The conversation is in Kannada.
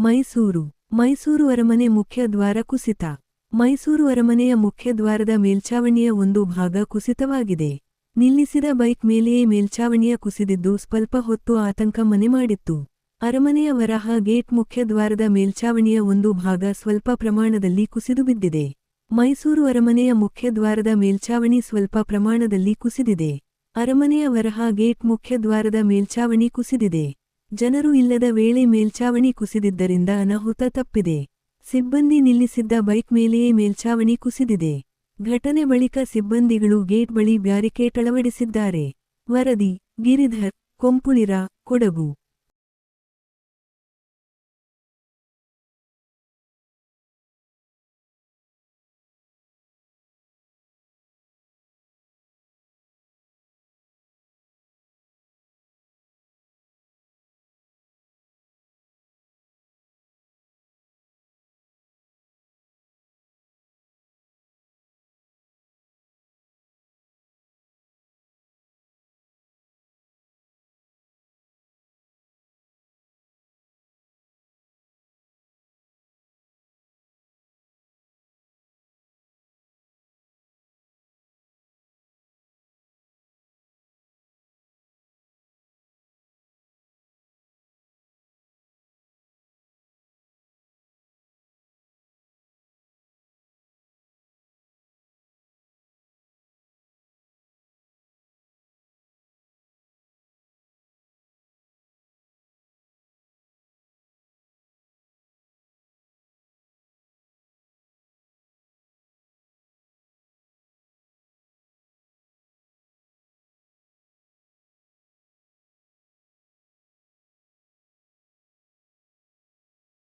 ಮೈಸೂರು ಅರಮನೆ ಮುಖ್ಯ ದ್ವಾರ ಕುಸಿತ. ಮೈಸೂರು ಅರಮನೆಯ ಮುಖ್ಯ ದ್ವಾರದ ಮೇಲ್ಛಾವಣಿಯ ಒಂದು ಭಾಗ ಕುಸಿತವಾಗಿದೆ. ನಿಲ್ಲಿಸಿದ ಬೈಕ್ ಮೇಲೆಯೇ ಮೇಲ್ಛಾವಣಿಯ ಕುಸಿದಿದ್ದು ಸ್ವಲ್ಪ ಹೊತ್ತು ಆತಂಕ ಮನೆ ಮಾಡಿತ್ತು. ಅರಮನೆಯ ವರಾಹ ಗೇಟ್ ಮುಖ್ಯ ದ್ವಾರದ ಮೇಲ್ಛಾವಣಿಯ ಒಂದು ಭಾಗ ಸ್ವಲ್ಪ ಪ್ರಮಾಣದಲ್ಲಿ ಕುಸಿದು ಬಿದ್ದಿದೆ. ಮೈಸೂರು ಅರಮನೆಯ ಮುಖ್ಯ ದ್ವಾರದ ಮೇಲ್ಛಾವಣಿ ಸ್ವಲ್ಪ ಪ್ರಮಾಣದಲ್ಲಿ ಕುಸಿದಿದೆ. ಅರಮನೆಯ ವರಾಹ ಗೇಟ್ ಮುಖ್ಯ ದ್ವಾರದ ಮೇಲ್ಛಾವಣಿ ಕುಸಿದಿದೆ. ಜನರು ಇಲ್ಲದ ವೇಳೆ ಮೇಲ್ಛಾವಣಿ ಕುಸಿದಿದ್ದರಿಂದ ಅನಾಹುತ ತಪ್ಪಿದೆ. ಸಿಬ್ಬಂದಿ ನಿಲ್ಲಿಸಿದ್ದ ಬೈಕ್ ಮೇಲೆಯೇ ಮೇಲ್ಛಾವಣಿ ಕುಸಿದಿದೆ. ಘಟನೆ ಬಳಿಕ ಸಿಬ್ಬಂದಿಗಳು ಗೇಟ್ ಬಳಿ ಬ್ಯಾರಿಕೇಡ್ ಅಳವಡಿಸಿದ್ದಾರೆ. ವರದಿ: ಗಿರಿಧರ್, ಕೊಂಪುಳಿರ, ಕೊಡಗು.